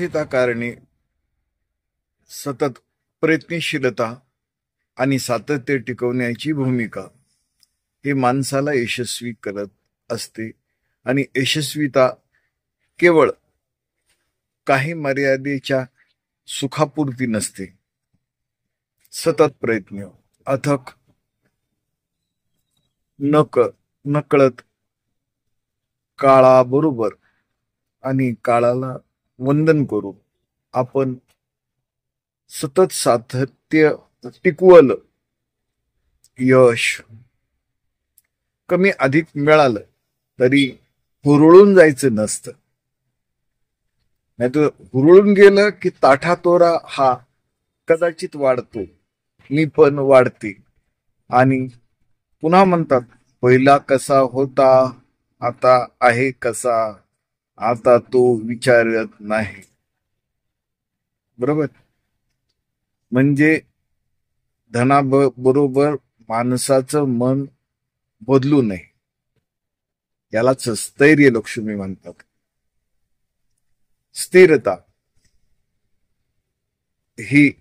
कारणे सतत प्रयत्नशीलता आणि सातत्य टिकवण्याची भूमिका हे माणसाला यशस्वी करत असते आणि यशस्वीता केवळ काही मर्यादेच्या सुखापुरती नसते. सतत प्रयत्न, अथक नकळत काळाबरोबर आणि काळाला वंदन करू आपण सतत सातत्य टिकवलं. यश कमी अधिक मिळालं तरी हुरळून जायचं नसतं. नाहीतर हुरळून गेलं की ताठातोरा हा कदाचित वाढतो, मी पण वाढते आणि पुन्हा म्हणतात पहिला कसा होता आता आहे कसा, आता तो विचारत नाही. बरोबर. म्हणजे धनाबरोबर माणसाचं मन बदलू नये, यालाच स्थैर्य लक्ष्मी म्हणतात. स्थिरता ही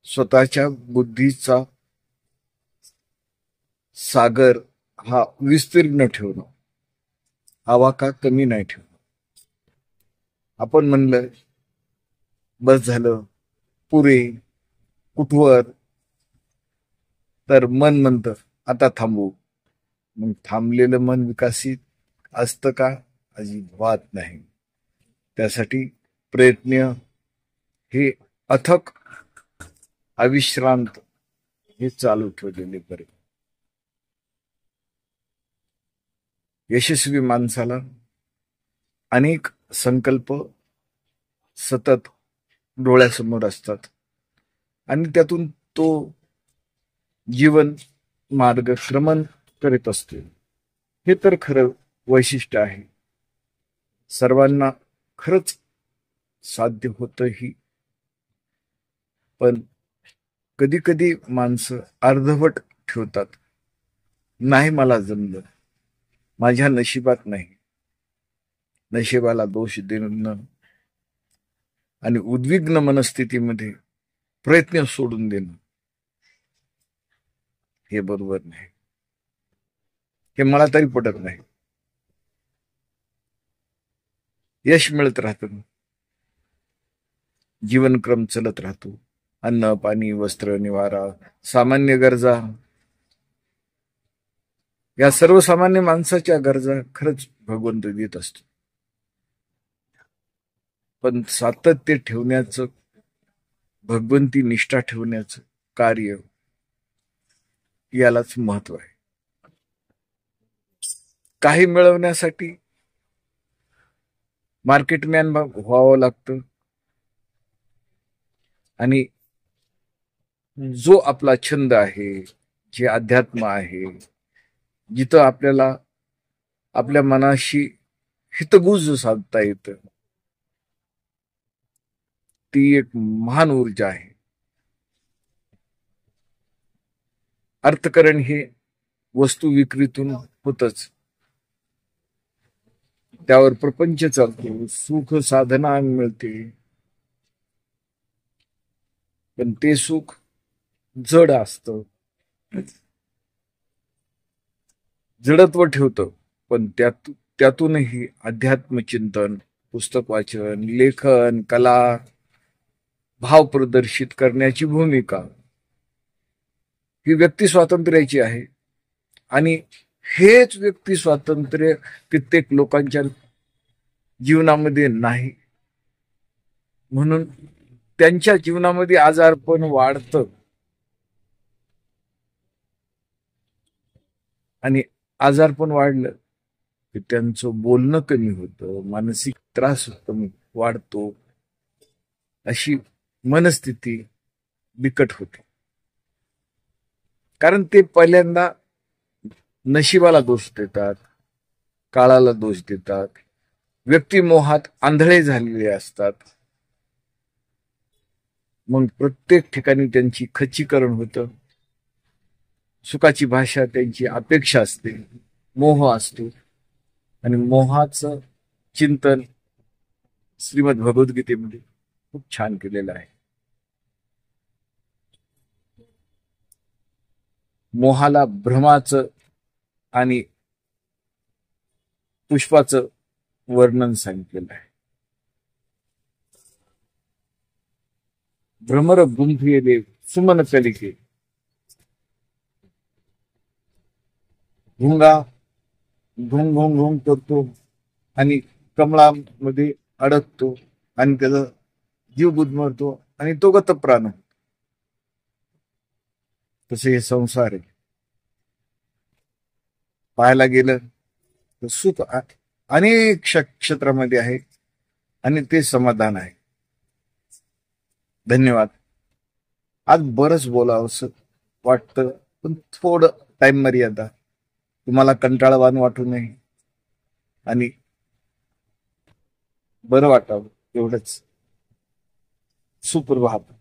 स्वतःच्या बुद्धीचा सागर हा विस्तीर्ण ठेवणं, आवाका कमी नाही ठेवणं. आपण म्हणलं बस झालं, पुरे, कुठवर, तर मन म्हणतं आता थांबू. मग थांबलेलं मन विकसित असतं का? अजिबात नाही. त्यासाठी प्रयत्न हे अथक अविश्रांत हे चालू ठेवलेले बरे. यशस्वी माणसाला अनेक संकल्प सतत डोळ्यासमोर असतात आणि त्यातून तो जीवन मार्गक्रमण करीत असतो. हे तर खरं वैशिष्ट्य आहे. सर्वांना खरंच साध्य होतही, पण कधी कधी माणसं अर्धवट ठेवतात. नाही मला जमलं, माझ्या नशिबात नाही. नशिबाला दोष देणं आणि उद्विग्न मनस्थितीमध्ये प्रयत्न सोडून देणं हे बरोबर नाही. हे मला तरी पटत नाही. यश मिळत राहतं, जीवनक्रम चलत राहतो. अन्न, पाणी, वस्त्र, निवारा, सामान्य गरजा, या सर्वसामान्य माणसाच्या गरजा खरंच भगवंत देत असतो. पण सातत्य ठेवण्याचं, भगवंती निष्ठा ठेवण्याचं कार्य, यालाच महत्व आहे. काही मिळवण्यासाठी मार्केटमॅन व्हावं लागतं आणि जो आपला छंद आहे, जे अध्यात्म आहे, जिथं आपल्याला आपल्या मनाशी हितगुज साधता येतं, ती एक महान ऊर्जा आहे. अर्थकरण हे वस्तू विक्रीतून होतच, त्यावर प्रपंच चालतो, सुख साधना मिळते. पण ते सुख जड असतं, जडत्व ठेवतं. पण त्यातूनही अध्यात्मचिंतन, पुस्तक वाचन, लेखन, कला, भाव प्रदर्शित करण्याची भूमिका ही व्यक्ती स्वातंत्र्याची आहे. आणि हेच व्यक्ती स्वातंत्र्य कित्येक लोकांच्या जीवनामध्ये नाही. म्हणून त्यांच्या जीवनामध्ये आजारपण वाढतं आणि आजारपण वाढलं की त्यांचं बोलणं कमी होतं, मानसिक त्रास वाढतो, अशी मनस्थिती बिकट होते. कारण ते पहिल्यांदा नशिबाला दोष देतात, काळाला दोष देतात, व्यक्तिमोहात आंधळे झालेले असतात. मग प्रत्येक ठिकाणी त्यांची खच्चीकरण होतं. सुखाची भाषा त्यांची अपेक्षा असते, मोह असतो आणि मोहाचं चिंतन श्रीमद भगवद्गीतेमध्ये खूप छान केलेलं आहे. मोहाला भ्रमाचं आणि पुष्पाचं वर्णन सांगितलेलं आहे. भ्रमर गुंफिले सुमन कलिके, भुंगा घुंग घुंग घुंग करतो आणि कमळामध्ये अडकतो आणि त्याचा जीव गुदमरतो आणि तो गतप्राण. तसे हे संसार आहे. पाहायला गेलं तर सुख अनेक क्षेत्रामध्ये आहे आणि ते समाधान आहे. धन्यवाद. आज बरंच बोलावं असं वाटतं, पण थोडं टाइम मर्यादा, तुम्हाला कंटाळवाण वाटू नये आणि बरं वाटावं एवढंच. सुप्रभात.